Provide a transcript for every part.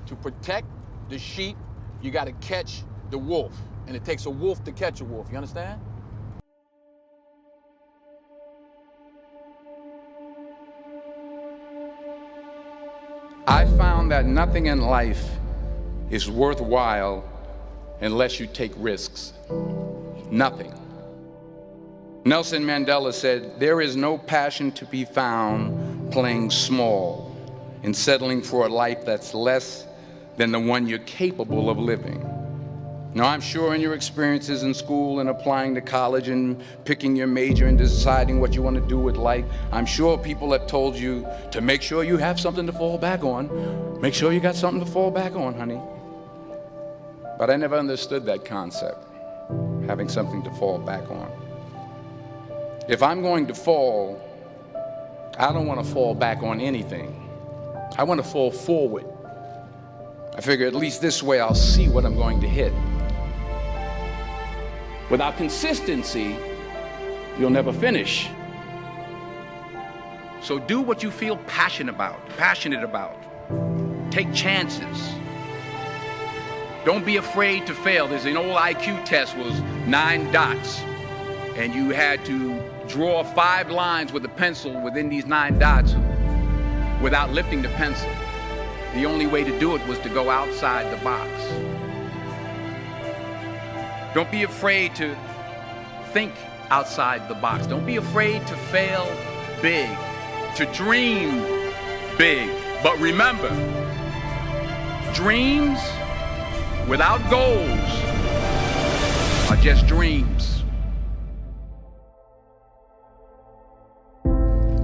To protect the sheep, you got to catch the wolf. And it takes a wolf to catch a wolf, you understand? I found that nothing in life is worthwhile unless you take risks. Nothing. Nelson Mandela said, "There is no passion to be found playing small and settling for a life that's less than the one you're capable of living." Now, I'm sure in your experiences in school and applying to college and picking your major and deciding what you want to do with life, I'm sure people have told you to make sure you have something to fall back on. Make sure you got something to fall back on, honey. But I never understood that concept, having something to fall back on. If I'm going to fall, I don't want to fall back on anything. I want to fall forward. I figure at least this way I'll see what I'm going to hit. Without consistency, you'll never finish. So do what you feel passionate about. Take chances. Don't be afraid to fail. There's an old IQ test, was 9 dots, and you had to draw 5 lines with a pencil within these 9 dots without lifting the pencil. The only way to do it was to go outside the box. Don't be afraid to think outside the box. Don't be afraid to fail big, to dream big. But remember, dreams without goals are just dreams.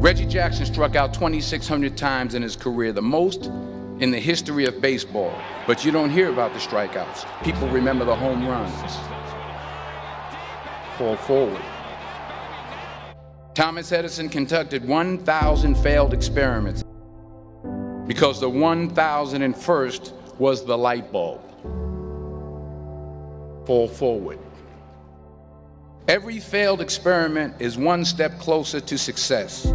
Reggie Jackson struck out 2,600 times in his career, the most in the history of baseball. But you don't hear about the strikeouts. People remember the home runs. Fall forward. Thomas Edison conducted 1,000 failed experiments because the 1,001st was the light bulb. Fall forward. Every failed experiment is one step closer to success.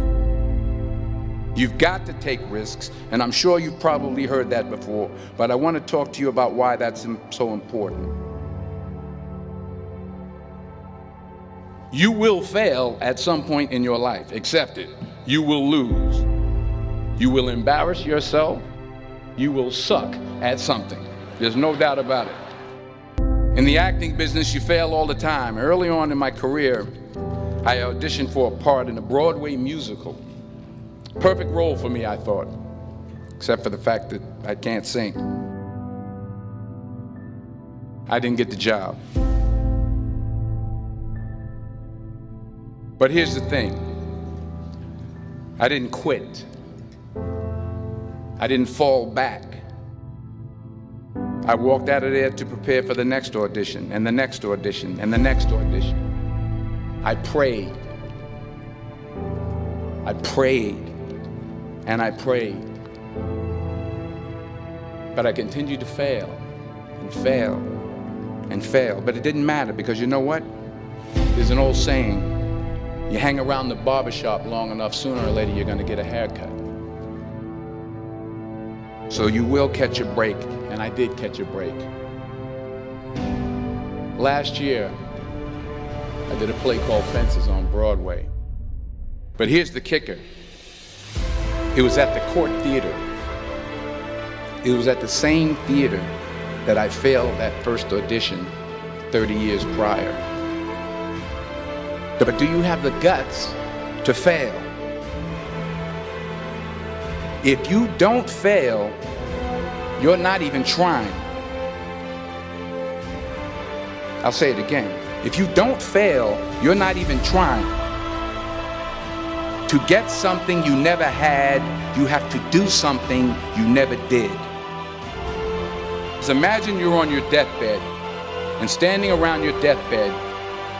You've got to take risks, and I'm sure you've probably heard that before, but I want to talk to you about why that's so important. You will fail at some point in your life. Accept it. You will lose. You will embarrass yourself. You will suck at something. There's no doubt about it. In the acting business, you fail all the time. Early on in my career, I auditioned for a part in a Broadway musical. Perfect role for me, I thought, except for the fact that I can't sing. I didn't get the job. But here's the thing. I didn't quit. I didn't fall back. I walked out of there to prepare for the next audition, and the next audition, and the next audition. I prayed. I prayed. And I prayed. But I continued to fail, and fail, and fail. But it didn't matter, because you know what? There's an old saying, you hang around the barbershop long enough, sooner or later you're going to get a haircut. So you will catch a break, and I did catch a break. Last year, I did a play called Fences on Broadway. But here's the kicker. It was at the Court Theater. It was at the same theater that I failed that first audition 30 years prior. But do you have the guts to fail? If you don't fail, you're not even trying. I'll say it again. If you don't fail, you're not even trying. To get something you never had, you have to do something you never did. So imagine you're on your deathbed, and standing around your deathbed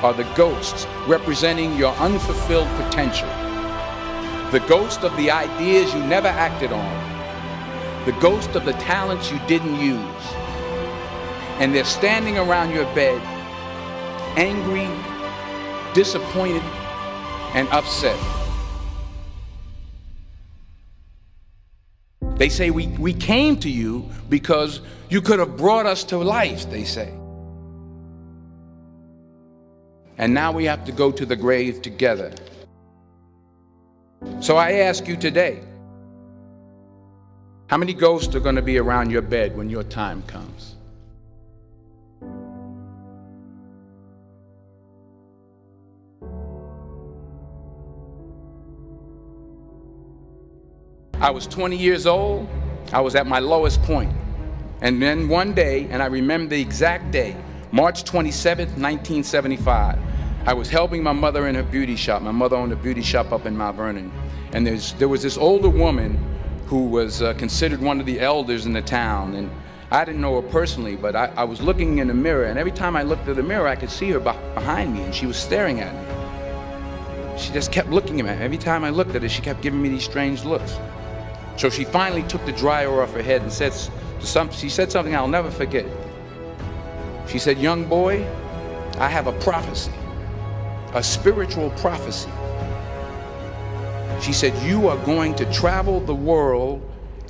are the ghosts representing your unfulfilled potential. The ghost of the ideas you never acted on. The ghost of the talents you didn't use. And they're standing around your bed, angry, disappointed, and upset. They say we came to you because you could have brought us to life, they say. And now we have to go to the grave together. So I ask you today, how many ghosts are going to be around your bed when your time comes? I was 20 years old. I was at my lowest point. And then one day, and I remember the exact day, March 27th, 1975, I was helping my mother in her beauty shop. My mother owned a beauty shop up in Mount Vernon. And there was this older woman who was considered one of the elders in the town. And I didn't know her personally, but I was looking in the mirror, and every time I looked at the mirror, I could see her behind me, and she was staring at me. She just kept looking at me. Every time I looked at her, she kept giving me these strange looks. So she finally took the dryer off her head and she said something I'll never forget. She said, "Young boy, I have a prophecy, a spiritual prophecy." She said, "You are going to travel the world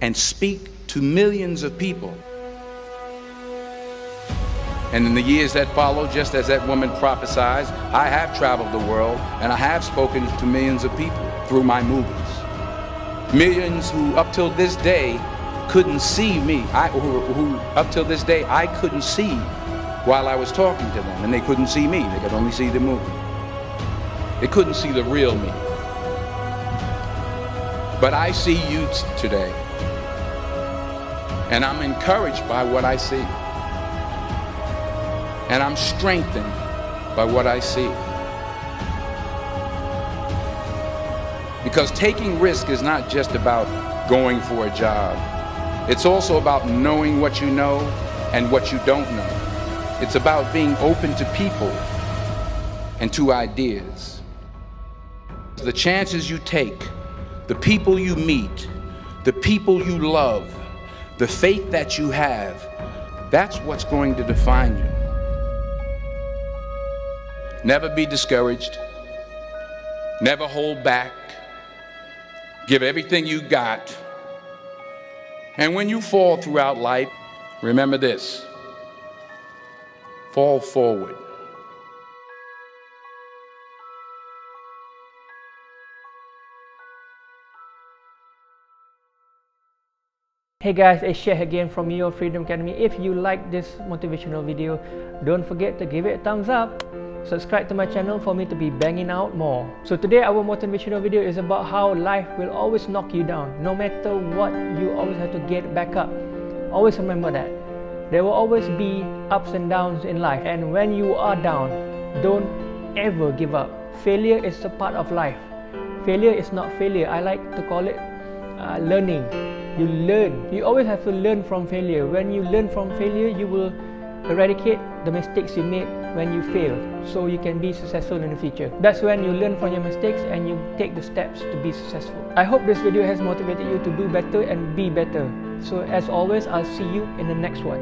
and speak to millions of people." And in the years that followed, just as that woman prophesied, I have traveled the world and I have spoken to millions of people through my movies. Millions who up till this day couldn't see me, who up till this day I couldn't see while I was talking to them, and they couldn't see me, they could only see the movie. They couldn't see the real me. But I see you today, and I'm encouraged by what I see, and I'm strengthened by what I see. Because taking risk is not just about going for a job. It's also about knowing what you know and what you don't know. It's about being open to people and to ideas. The chances you take, the people you meet, the people you love, the faith that you have, that's what's going to define you. Never be discouraged. Never hold back. Give everything you got. And when you fall throughout life, remember this: fall forward. Hey guys, it's Sheikh again from Your Freedom Academy. If you like this motivational video, don't forget to give it a thumbs up. Subscribe to my channel for me to be banging out more. So today our motivational video is about how life will always knock you down. No matter what, you always have to get back up. Always remember that. There will always be ups and downs in life. And when you are down, don't ever give up. Failure is a part of life. Failure is not failure. I like to call it learning. You learn. You always have to learn from failure. When you learn from failure, you will eradicate the mistakes you made when you fail, so you can be successful in the future. That's when you learn from your mistakes and you take the steps to be successful. I hope this video has motivated you to do better and be better. So as always, I'll see you in the next one.